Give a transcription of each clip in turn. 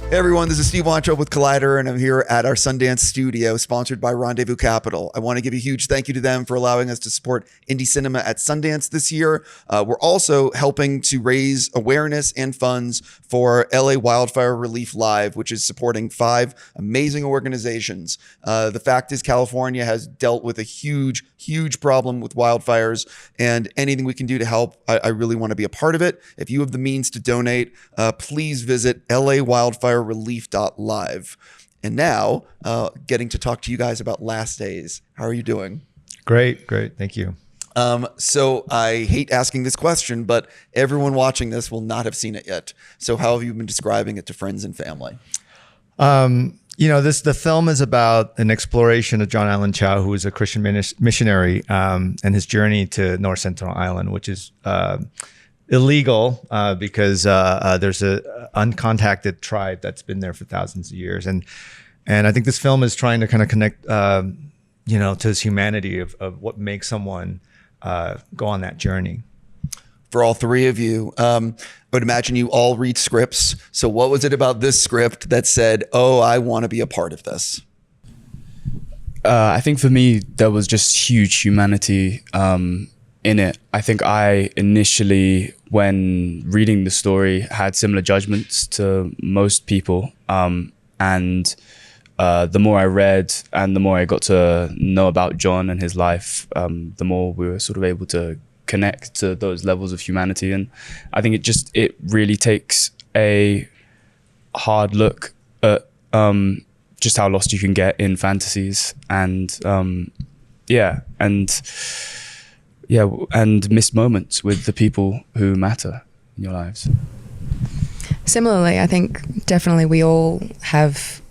Hey everyone, this is Steve Weintraub with Collider, and I'm here at our Sundance studio, sponsored by Rendezvous Capital. I want to give a huge thank you to them for allowing us to support indie cinema at Sundance this year. We're also helping to raise awareness and funds for LA Wildfire Relief Live, which is supporting 5 amazing organizations. The fact is, California has dealt with a huge problem with wildfires, and anything we can do to help, I really want to be a part of it. If you have the means to donate, please visit lawildfirerelief.live. And now, getting to talk to you guys about Last Days. How are you doing? Great. Thank you. So I hate asking this question, but everyone watching this will not have seen it yet. So how have you been describing it to friends and family? The film is about an exploration of John Allen Chau, who is a Christian missionary, and his journey to North Centinel Island, which is illegal because there's an uncontacted tribe that's been there for thousands of years. And I think this film is trying to kind of connect, to his humanity of what makes someone go on that journey. For all 3 of you, I would imagine you all read scripts. So what was it about this script that said, oh, I want to be a part of this? I think for me, there was just huge humanity in it. I think I initially, when reading the story, had similar judgments to most people. And the more I read and the more I got to know about John and his life, the more we were sort of able to connect to those levels of humanity. And I think it really takes a hard look at just how lost you can get in fantasies and missed moments with the people who matter in your lives. Similarly, I think definitely we all have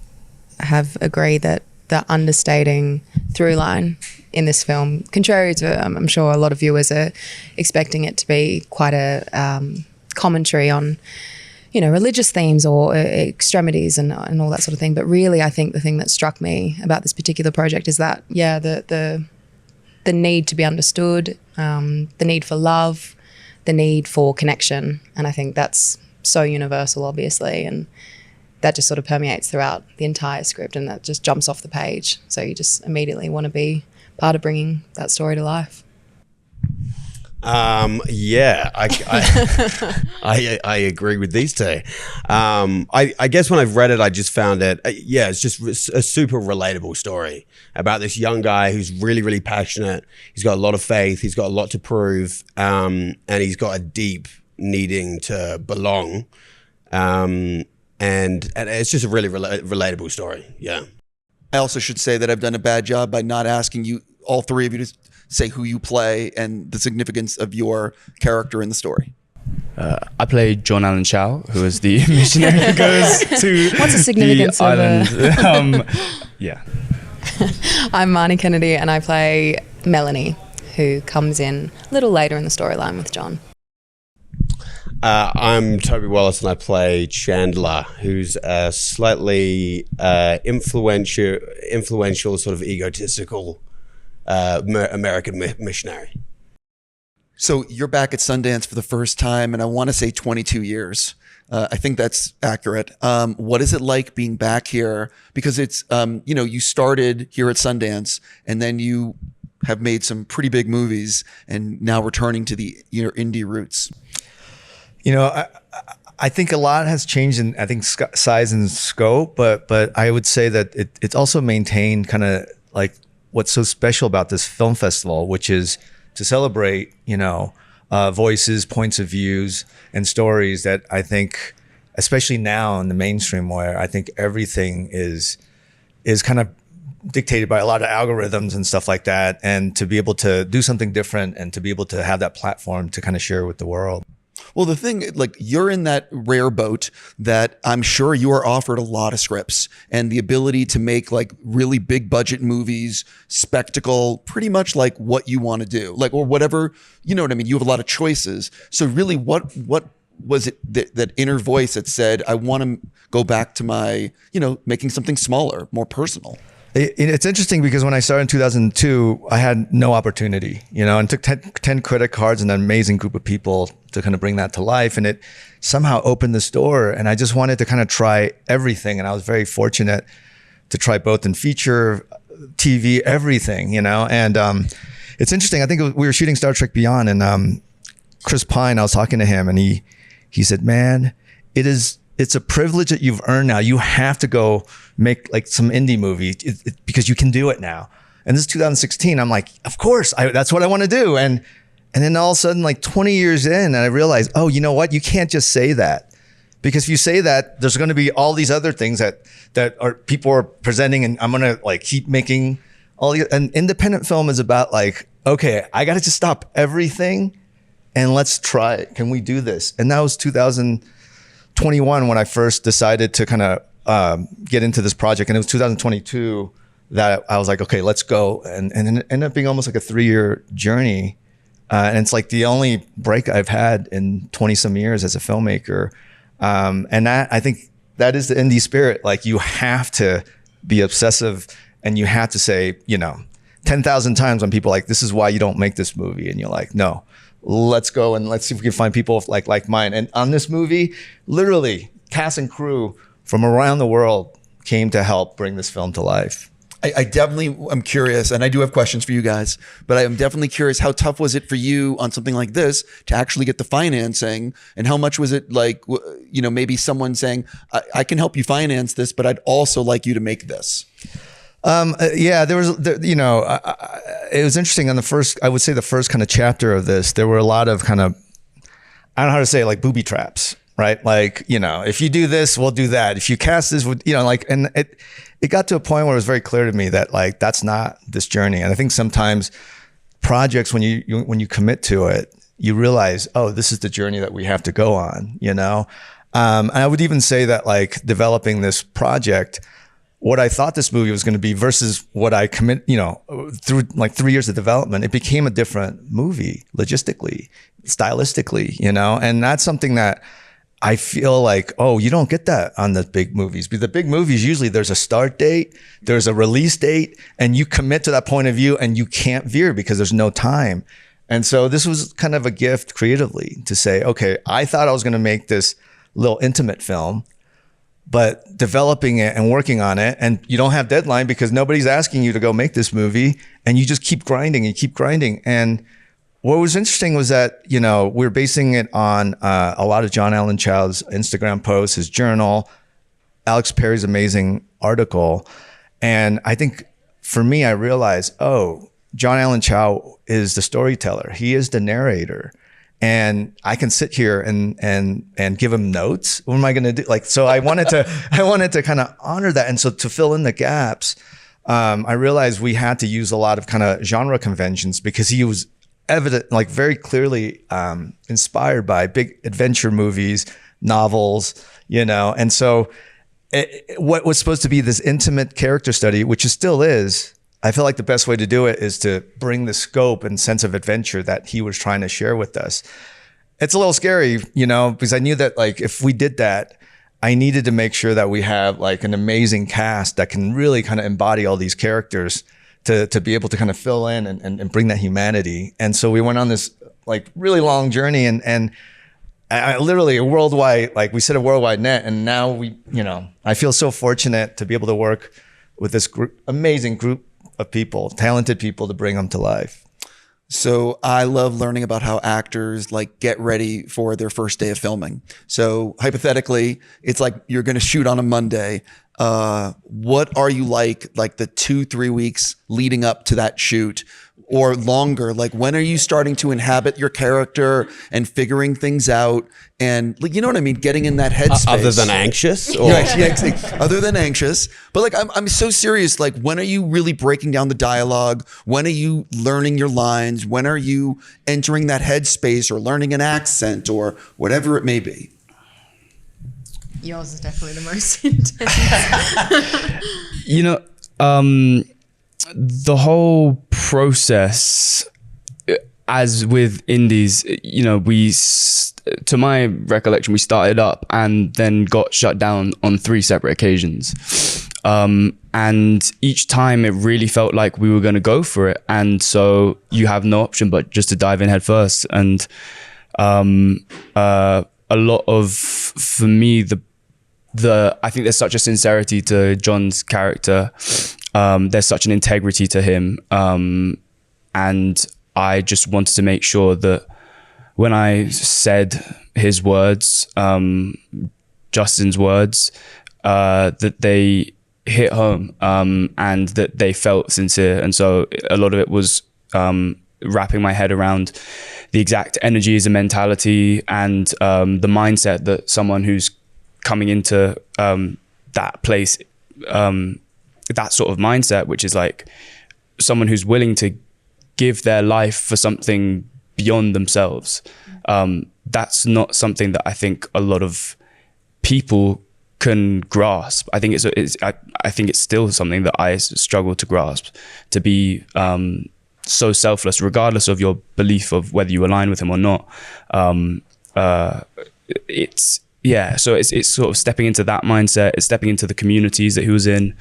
agreed that the understating through line in this film, contrary to I'm sure a lot of viewers are expecting it to be quite a commentary on, religious themes or extremities and all that sort of thing. But really, I think the thing that struck me about this particular project is that, the need to be understood, the need for love, the need for connection. And I think that's so universal, obviously. And that just sort of permeates throughout the entire script, and that just jumps off the page. So you just immediately want to be part of bringing that story to life. I agree with these two. I guess when I've read it, I just found it, it's just a super relatable story about this young guy who's really, really passionate. He's got a lot of faith. He's got a lot to prove. And he's got a deep needing to belong. And it's just a really relatable story. Yeah. I also should say that I've done a bad job by not asking you, all 3 of you, to say who you play and the significance of your character in the story. I play John Allen Chau, who is the missionary who goes to What's the significance the island. I'm Marny Kennedy, and I play Melanie, who comes in a little later in the storyline with John. I'm Toby Wallace, and I play Chandler, who's a slightly influential, sort of egotistical American missionary. So you're back at Sundance for the first time, and I want to say 22 years. I think that's accurate. What is it like being back here? Because it's, you started here at Sundance, and then you have made some pretty big movies, and now returning to the indie roots. I think a lot has changed in, I think, size and scope, but I would say that it's also maintained kind of like what's so special about this film festival, which is to celebrate, voices, points of views, and stories that I think, especially now in the mainstream, where I think everything is kind of dictated by a lot of algorithms and stuff like that, and to be able to do something different and to be able to have that platform to kind of share with the world. Well, the thing, like, you're in that rare boat that I'm sure you are offered a lot of scripts and the ability to make like really big budget movies, spectacle, pretty much like what you want to do, like, or whatever, you know what I mean? You have a lot of choices. So really, what was it that inner voice that said, I want to go back to my, making something smaller, more personal? It's interesting because when I started in 2002, I had no opportunity, and took 10 credit cards and an amazing group of people to kind of bring that to life. And it somehow opened this door, and I just wanted to kind of try everything. And I was very fortunate to try both in feature, TV, everything, and it's interesting. I think we were shooting Star Trek Beyond, and Chris Pine, I was talking to him, and he said, man, it's a privilege that you've earned now. You have to go make like some indie movie because you can do it now. And this is 2016. I'm like, of course, that's what I want to do. And then all of a sudden, like 20 years in, and I realized, oh, you know what? You can't just say that, because if you say that, there's going to be all these other things that are people are presenting, and I'm going to like keep making all these. And independent film is about like, okay, I got to just stop everything and let's try it. Can we do this? And that was 2021 when I first decided to kind of get into this project. And it was 2022 that I was like, okay, let's go. And it ended up being almost like a 3-year journey. And it's like the only break I've had in 20 some years as a filmmaker. And that, I think that is the indie spirit. Like you have to be obsessive, and you have to say, 10,000 times when people are like, this is why you don't make this movie. And you're like, no, let's go and let's see if we can find people like mine. And on this movie, literally cast and crew from around the world came to help bring this film to life. I definitely am curious, and I do have questions for you guys, but I am definitely curious, how tough was it for you on something like this to actually get the financing? And how much was it like, maybe someone saying, I can help you finance this, but I'd also like you to make this? Yeah, there was, it was interesting on I would say the first kind of chapter of this, there were a lot of kind of, I don't know how to say it, like booby traps, right? Like, if you do this, we'll do that. If you cast this, and it got to a point where it was very clear to me that like, that's not this journey. And I think sometimes projects, when you commit to it, you realize, oh, this is the journey that we have to go on, And I would even say that like developing this project, what I thought this movie was going to be versus what I commit, through like 3 years of development, it became a different movie, logistically, stylistically, and that's something that I feel like, oh, you don't get that on the big movies. But the big movies, usually there's a start date, there's a release date, and you commit to that point of view and you can't veer because there's no time. And so this was kind of a gift creatively to say, okay, I thought I was going to make this little intimate film, but developing it and working on it, and you don't have deadline because nobody's asking you to go make this movie, and you just keep grinding and keep grinding. And what was interesting was that, we're basing it on a lot of John Allen Chau's Instagram posts, his journal, Alex Perry's amazing article. And I think for me, I realized, oh, John Allen Chau is the storyteller. He is the narrator. And I can sit here and give him notes. What am I going to do? Like, so I wanted to kind of honor that. And so to fill in the gaps, I realized we had to use a lot of kind of genre conventions because he was evident, like very clearly inspired by big adventure movies, novels, And so what was supposed to be this intimate character study, which it still is, I feel like the best way to do it is to bring the scope and sense of adventure that he was trying to share with us. It's a little scary, because I knew that like if we did that, I needed to make sure that we have like an amazing cast that can really kind of embody all these characters to be able to kind of fill in and bring that humanity. And so we went on this like really long journey, and I literally a worldwide, like we set a worldwide net, and now we, I feel so fortunate to be able to work with this amazing group of people, talented people, to bring them to life. So I love learning about how actors like get ready for their first day of filming. So hypothetically, it's like you're going to shoot on a Monday. What are you like the 2-3 weeks leading up to that shoot or longer? Like when are you starting to inhabit your character and figuring things out? And like, you know what I mean? Getting in that headspace. Other than anxious? Or? Yeah, other than anxious. But like, I'm so serious. Like when are you really breaking down the dialogue? When are you learning your lines? When are you entering that headspace or learning an accent or whatever it may be? Yours is definitely the most intense. The whole process, as with indies, to my recollection, we started up and then got shut down on 3 separate occasions. And each time it really felt like we were going to go for it. And so you have no option but just to dive in head first. And a lot of, for me, I think there's such a sincerity to John's character. There's such an integrity to him. And I just wanted to make sure that when I said his words, Justin's words, that they hit home, and that they felt sincere. And so a lot of it was wrapping my head around the exact energies and mentality and the mindset that someone who's coming into that place, that sort of mindset, which is like someone who's willing to give their life for something beyond themselves. That's not something that I think a lot of people can grasp. I think I think it's still something that I struggle to grasp, to be so selfless, regardless of your belief of whether you align with him or not. So it's sort of stepping into that mindset. It's stepping into the communities that he was in.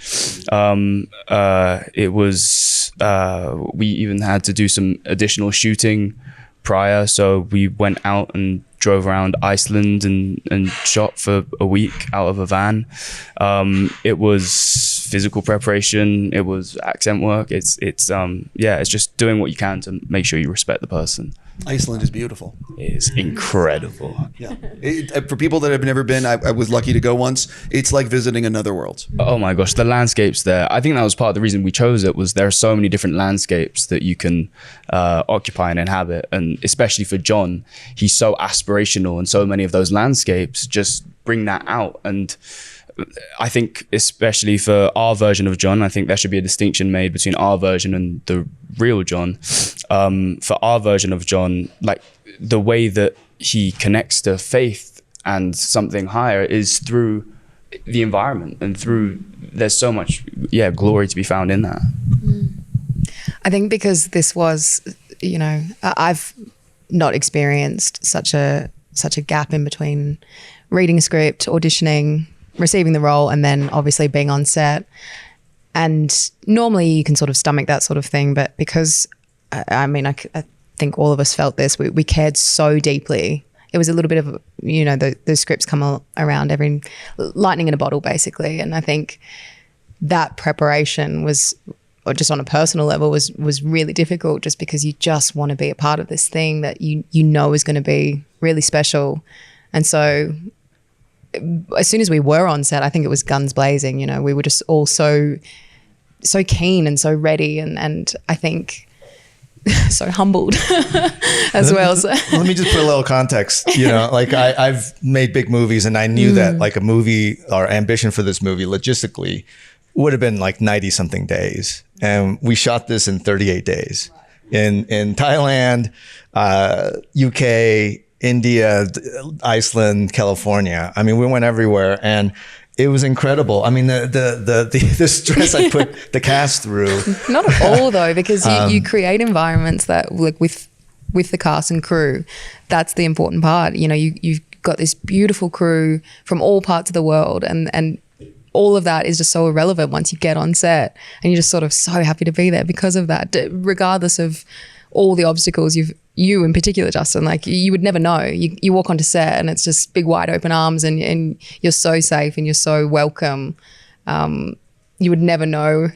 We even had to do some additional shooting prior. So we went out and drove around Iceland and shot for a week out of a van. It was physical preparation. It was accent work. It's just doing what you can to make sure you respect the person. Iceland is beautiful. It is incredible. Yeah. For people that have never been, I was lucky to go once. It's like visiting another world. Oh my gosh, the landscapes there. I think that was part of the reason we chose it, was there are so many different landscapes that you can occupy and inhabit. And especially for John, he's so aspirational, and so many of those landscapes just bring that out. And I think especially for our version of John, I think there should be a distinction made between our version and the real John. For our version of John, like the way that he connects to faith and something higher is through the environment, and there's so much glory to be found in that. I think because this was, I've not experienced such a gap in between reading a script, auditioning, receiving the role, and then obviously being on set. And normally you can sort of stomach that sort of thing, but because I think all of us felt this, we cared so deeply. It was a little bit of, the scripts come around every lightning in a bottle, basically. And I think that preparation was, or just on a personal level, was really difficult, just because you just want to be a part of this thing that you know is going to be really special. And so as soon as we were on set, I think it was guns blazing. We were just all so keen and so ready, and I think so humbled as well. So. Let me just put a little context. I've made big movies, and I knew that like a movie, our ambition for this movie logistically would have been like 90 something days, and we shot this in 38 days in Thailand, UK, India, Iceland, California. I mean, we went everywhere, and it was incredible. I mean, the stress I put the cast through. Not at all, though, because you create environments that, like, with the cast and crew, that's the important part. You've got this beautiful crew from all parts of the world, and all of that is just so irrelevant once you get on set, and you're just sort of so happy to be there because of that, regardless of all the obstacles you in particular, Justin, like you would never know. You walk onto set and it's just big wide open arms, and you're so safe and you're so welcome. You would never know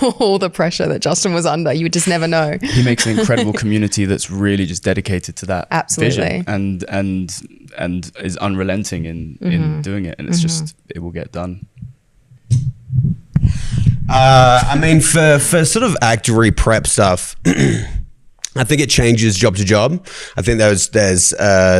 all the pressure that Justin was under. You would just never know. He makes an incredible community that's really just dedicated to that Absolutely. vision and is unrelenting in doing it. And it's just, it will get done. For sort of actory prep stuff, I think it changes job to job. I think there's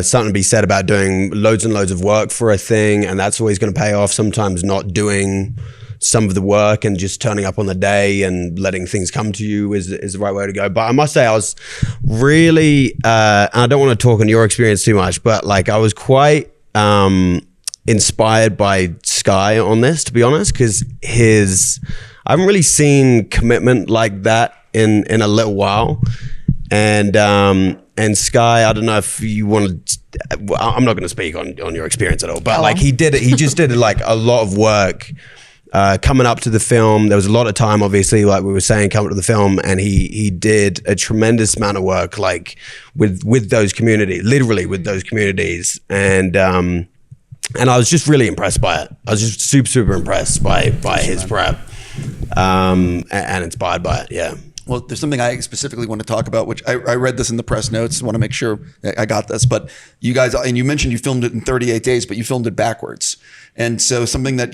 something to be said about doing loads and loads of work for a thing, and that's always going to pay off. Sometimes not doing some of the work and just turning up on the day and letting things come to you is the right way to go. But I must say, I was really, and I don't want to talk on your experience too much, but like I was quite inspired by Sky on this, to be honest, because I haven't really seen commitment like that in a little while. And Sky, I don't know if you want to, I'm not going to speak on your experience at all, but he just did like a lot of work coming up to the film. There was a lot of time, obviously, like we were saying, coming to the film, and he did a tremendous amount of work, like with those communities, literally with those communities, and I was just really impressed by it. I was just super impressed by his prep, and inspired by it. Yeah. Well, there's something I specifically want to talk about, which I read this in the press notes. I want to make sure I got this. But you guys, and you mentioned you filmed it in 38 days, but you filmed it backwards. And so something that,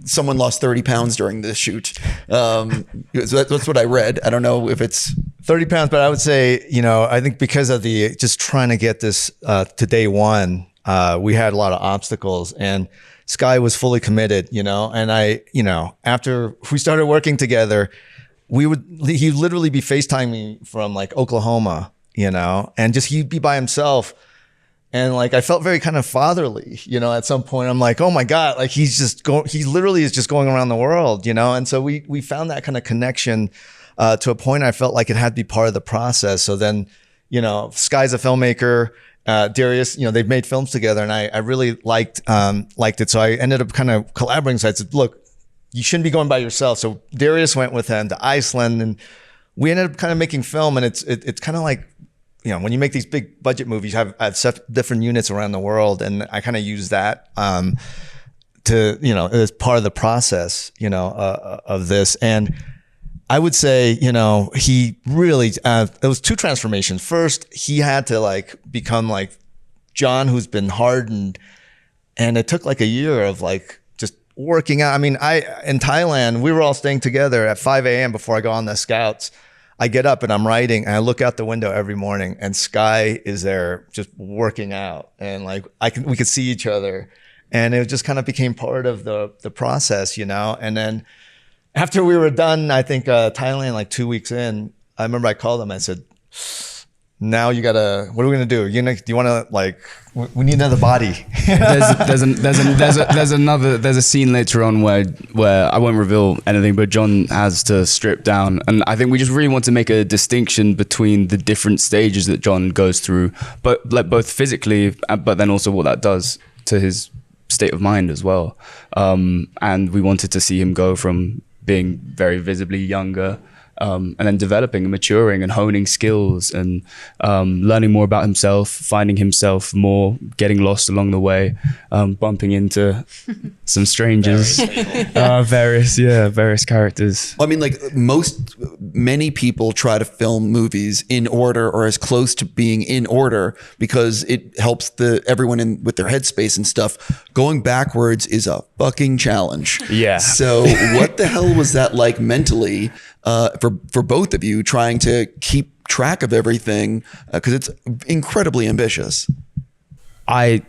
someone lost 30 pounds during the shoot. So that's what I read. I don't know if it's 30 pounds, but I would say, I think because of the just trying to get this to day one, we had a lot of obstacles, and Sky was fully committed, and after we started working together, he'd literally be FaceTiming me from like Oklahoma, and just he'd be by himself. And like, I felt very kind of fatherly, at some point. I'm like, oh my God, like he literally is just going around the world, And so we found that kind of connection to a point I felt like it had to be part of the process. So then, Sky's a filmmaker, Darius, they've made films together, and I really liked it. So I ended up kind of collaborating. So I said, look, you shouldn't be going by yourself. So Darius went with him to Iceland, and we ended up kind of making film. And it's kind of like, when you make these big budget movies, you have different units around the world. And I kind of use that to, as part of the process, of this. And I would say, he really, there was two transformations. First, he had to like become like John, who's been hardened. And it took like a year of like, working out. I mean, in Thailand, we were all staying together at 5 a.m. before I go on the scouts. I get up and I'm writing, and I look out the window every morning, and Sky is there just working out, and like we could see each other, and it just kind of became part of the process, And then after we were done, I think Thailand, like 2 weeks in, I remember I called him. I said, now what are we gonna do? Do you want to like? We need another body. there's a scene later on where I won't reveal anything, but John has to strip down, and I think we just really want to make a distinction between the different stages that John goes through, but like both physically, but then also what that does to his state of mind as well. And we wanted to see him go from being very visibly younger, and then developing and maturing and honing skills and learning more about himself, finding himself more, getting lost along the way, bumping into some strangers, various characters. Well, I mean, like many people try to film movies in order or as close to being in order because it helps everyone in with their headspace and stuff. Going backwards is a fucking challenge. Yeah. So what the hell was that like mentally for both of you, trying to keep track of everything, because it's incredibly ambitious? I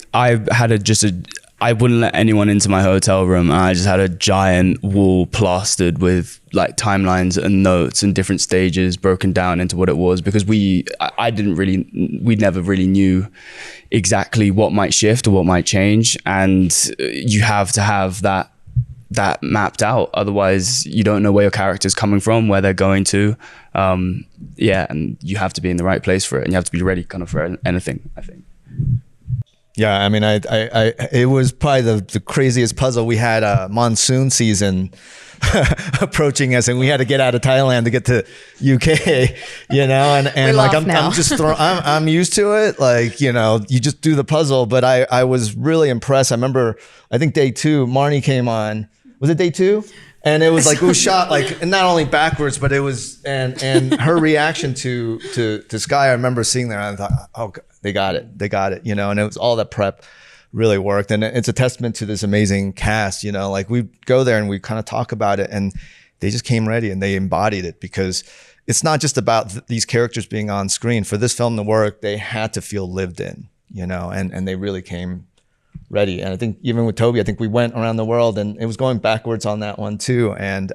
wouldn't let anyone into my hotel room, and I just had a giant wall plastered with like timelines and notes and different stages broken down into what it was, because we never really knew exactly what might shift or what might change, and you have to have that mapped out, otherwise you don't know where your character's coming from, where they're going to, and you have to be in the right place for it, and you have to be ready kind of for anything, I think. Yeah, I mean, it was probably the craziest puzzle. We had a monsoon season approaching us, and we had to get out of Thailand to get to UK, and like I'm used to it. Like, you just do the puzzle, but I was really impressed. I remember, I think day 2, Marny came on. Was it day 2? And it was like, it was shot like, and not only backwards, but it was, and her reaction to Sky, I remember seeing there, and I thought, oh, they got it, and it was all that prep really worked. And it's a testament to this amazing cast, like we go there and we kind of talk about it, and they just came ready and they embodied it, because it's not just about these characters being on screen. For this film to work, they had to feel lived in, and they really came ready. And I think even with Toby, I think we went around the world, and it was going backwards on that one too. And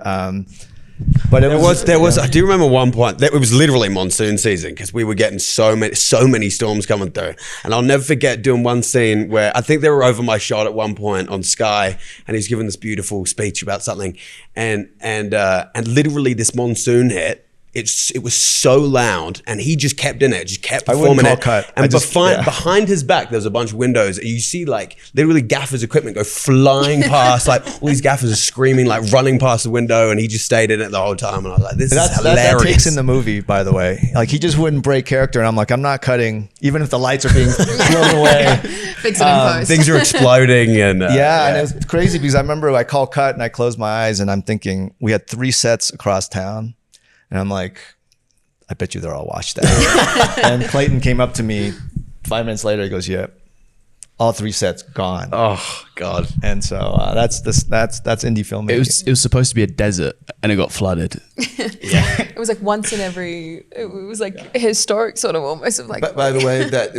but there was I do remember one point that it was literally monsoon season, because we were getting so many storms coming through. And I'll never forget doing one scene where I think they were over my shot at one point on Sky, and he's giving this beautiful speech about something, and literally this monsoon hit, it was so loud, and he just kept in it, just kept I wouldn't performing call it. cut. And Yeah. behind his back, there's a bunch of windows, and you see like literally gaffers' equipment go flying past. Like all these gaffers are screaming, like running past the window, and he just stayed in it the whole time. And I was like, this is hilarious. That takes in the movie, by the way. Like he just wouldn't break character, and I'm like, I'm not cutting, even if the lights are being blown away. Fix it in post. Things are exploding, and And it was crazy because I remember I called cut and I closed my eyes and I'm thinking we had 3 sets across town, and I'm like, I bet you they're all washed out. And Clayton came up to me 5 minutes later. He goes, "Yep, all 3 sets gone." Oh God! And so that's indie filmmaking. It was supposed to be a desert, and it got flooded. It was like once in every. It was like historic, sort of almost of like. But by the way, that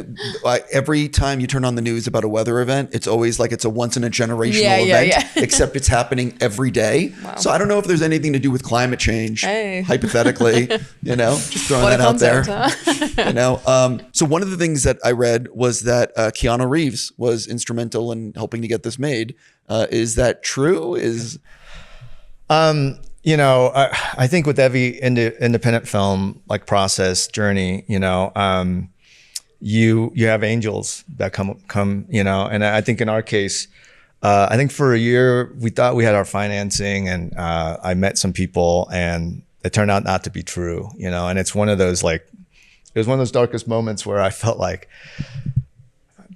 every time you turn on the news about a weather event, it's always like it's a once in a generational event, except it's happening every day. Wow. So I don't know if there's anything to do with climate change, Hey. hypothetically, just throwing What a that out there. concept, huh? So one of the things that I read was that Keanu Reeves was instrumental in helping to get this made. Is that true? I think with every independent film like process journey, you have angels that come, and I think in our case, I think for a year we thought we had our financing, and I met some people, and it turned out not to be true, and it's one of those it was one of those darkest moments where I felt like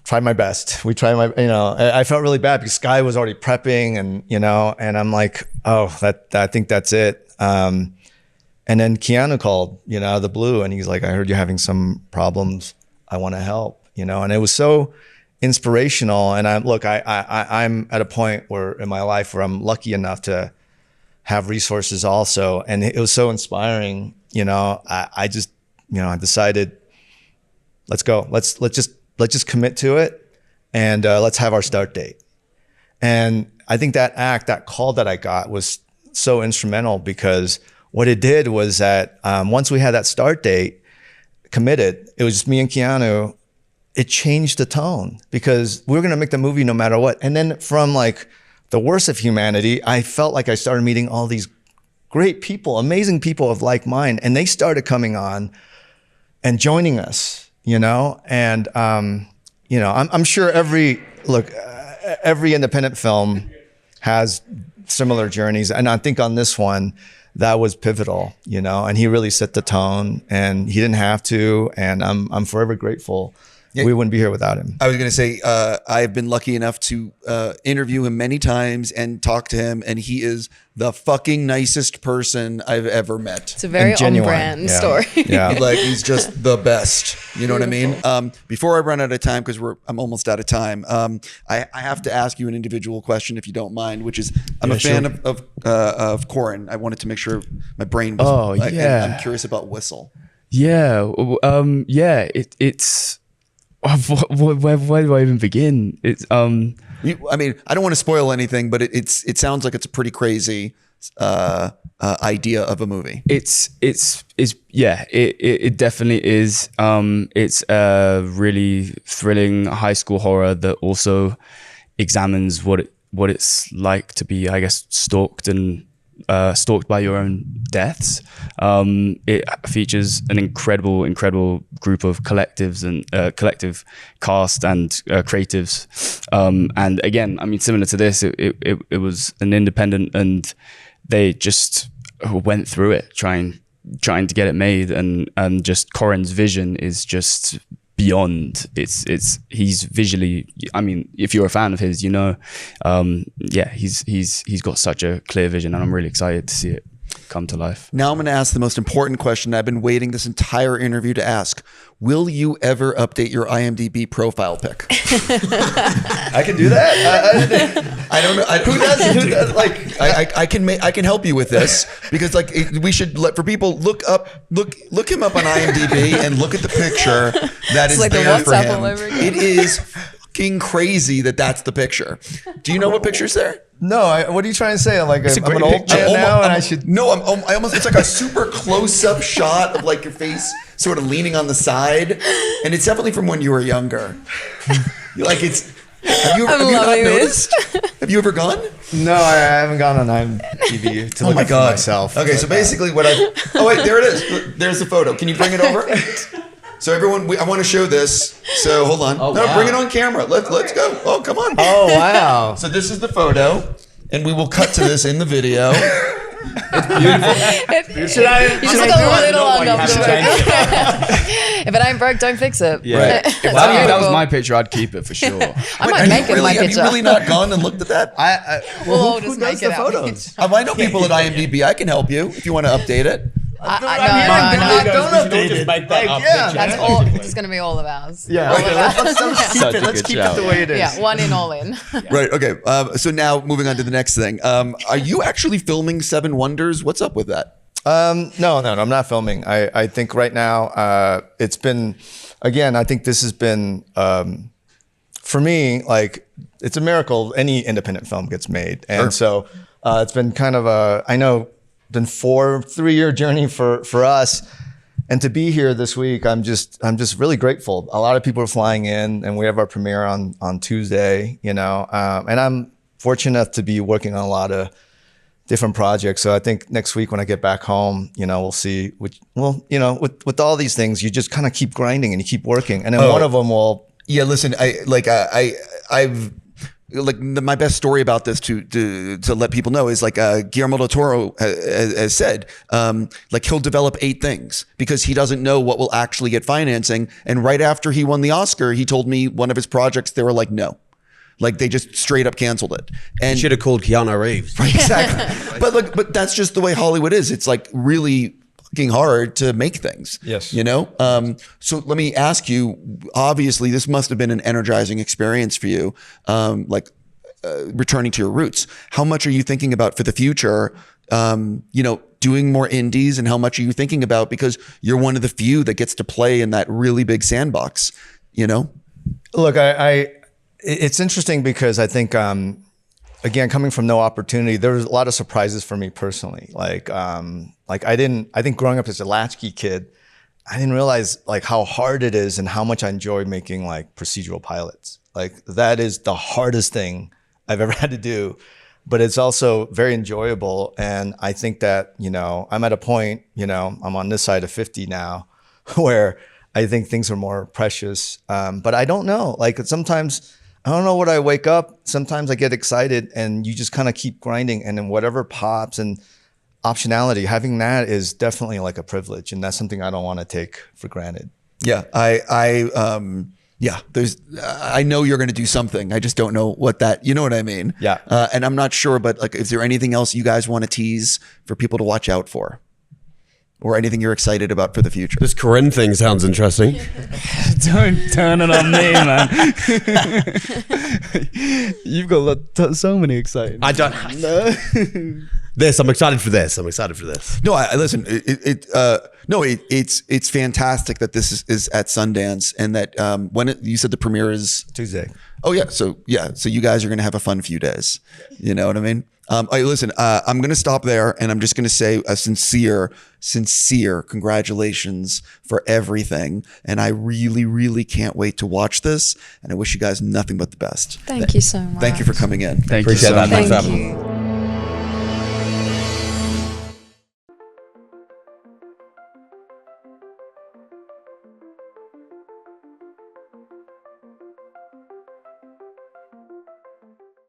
tried my best. I felt really bad because Sky was already prepping, and I'm like, oh, I think that's it. And then Keanu called, out of the blue, and he's like, I heard you're having some problems. I want to help, and it was so inspirational. And I'm at a point where in my life where I'm lucky enough to have resources also. And it was so inspiring, I just, I decided, let's go. Let's just commit to it, and let's have our start date. And I think that call that I got was so instrumental, because what it did was that once we had that start date committed, it was just me and Keanu. It changed the tone, because we were going to make the movie no matter what. And then from like the worst of humanity, I felt like I started meeting all these great people, amazing people of like mind, and they started coming on and joining us. And I'm sure every independent film has similar journeys, and I think on this one that was pivotal, and he really set the tone, and he didn't have to, and I'm forever grateful. We wouldn't be here without him. I was going to say, I've been lucky enough to interview him many times and talk to him, and he is the fucking nicest person I've ever met. It's a very on-brand story. Yeah. Like, he's just the best. You know what I mean? Before I run out of time, because I'm almost out of time, I have to ask you an individual question, if you don't mind, which is, I'm a fan of Corin. I wanted to make sure my brain was. Oh, yeah. I'm curious about Whistle. Yeah. It's. Where do I even begin? It's I mean, I don't want to spoil anything, but it sounds like it's a pretty crazy idea of a movie. It definitely is. It's a really thrilling high school horror that also examines what it's like to be, I guess, stalked by your own deaths. It features an incredible group of collectives and collective cast and creatives. And again, I mean, similar to this, it was an independent, and they just went through it trying to get it made. And just Corin's vision is just beyond. He's visually, I mean, if you're a fan of his, he's got such a clear vision, and I'm really excited to see it come to life. Now I'm going to ask the most important question I've been waiting this entire interview to ask. Will you ever update your IMDb profile pic? I can do that. I don't know. Who does? Like, I can help you with this, because we should for people look him up on IMDb and look at the picture that is like there the for WhatsApp him. all over again. It is fucking crazy that's the picture. Do you know what picture's there? No, what are you trying to say? I'm an great old picture. man now, and I should. No, I almost. It's like a super close-up shot of like your face, sort of leaning on the side, and it's definitely from when you were younger. Like it's. Have you I'm not loving noticed? this. Have you ever gone? No, I haven't gone on IMDb to look at it for myself. Okay, so basically what oh wait, there it is. There's the photo. Can you bring it over? So everyone, I want to show this. So hold on. Bring it on camera. Let's go. Oh, come on. Oh, wow. So this is the photo, and we will cut to this in the video. Should I a little uncomfortable. If it ain't broke, don't fix it. Yeah. It's If that was beautiful. my picture, I'd keep it for sure. I might make it my Have picture. you really not gone and looked at that? We'll all who just does make the it our photos? picture. I know people at IMDb. I can help you if you want to update it. No. Don't Don't just make that up. yeah. picture. That's all. It's going to be all of ours. Yeah, All okay, of let's ours. keep Such it. a Let's good keep shout. it the way it is. Yeah, one in, all in. Right. Okay. So now moving on to the next thing. Are you actually filming Seven Wonders? What's up with that? No, I'm not filming. I think right now it's been, again, I think this has been, for me, like, it's a miracle any independent film gets made. And so it's been kind of I know, been 3-year journey for us. And to be here this week, I'm just really grateful. A lot of people are flying in, and we have our premiere on Tuesday, and I'm fortunate enough to be working on a lot of different projects. So I think next week when I get back home, we'll see. With all these things, you just kind of keep grinding and you keep working, and then one of them will. Yeah. Listen, I've my best story about this to let people know is like Guillermo del Toro has said, like he'll develop 8 things because he doesn't know what will actually get financing. And right after he won the Oscar, he told me one of his projects, they were like, no. Like they just straight up canceled it. And Should have called Keanu Reeves. Right, exactly. but that's just the way Hollywood is. It's like really fucking hard to make things. Yes. So let me ask you, obviously this must have been an energizing experience for you, returning to your roots. How much are you thinking about for the future, doing more indies, and how much are you thinking about, because you're one of the few that gets to play in that really big sandbox, Look, it's interesting because I think, again, coming from no opportunity, there was a lot of surprises for me personally. I think growing up as a latchkey kid, I didn't realize like how hard it is and how much I enjoy making like procedural pilots. Like that is the hardest thing I've ever had to do, but it's also very enjoyable. And I think that, I'm at a point, I'm on this side of 50 now where I think things are more precious. But I don't know, like sometimes I don't know what I wake up. Sometimes I get excited and you just kind of keep grinding, and then whatever pops, and optionality, having that is definitely like a privilege. And that's something I don't want to take for granted. Yeah. I know you're going to do something. I just don't know what that, you know what I mean? Yeah. And I'm not sure, but like, is there anything else you guys want to tease for people to watch out for? Or anything you're excited about for the future? This Corinne thing sounds interesting. Don't turn it on me, man. You've got so many exciting. I don't. This, I'm excited for this. No, I listen. It's fantastic that this is at Sundance, and that you said the premiere is Tuesday. Oh yeah, so you guys are gonna have a fun few days. You know what I mean? Listen, I'm gonna stop there, and I'm just gonna say a sincere congratulations for everything, and I really, really can't wait to watch this. And I wish you guys nothing but the best. Thank you so much. Thank you for coming in. Thank Appreciate you so that. much. Thanks for Thank having me. you.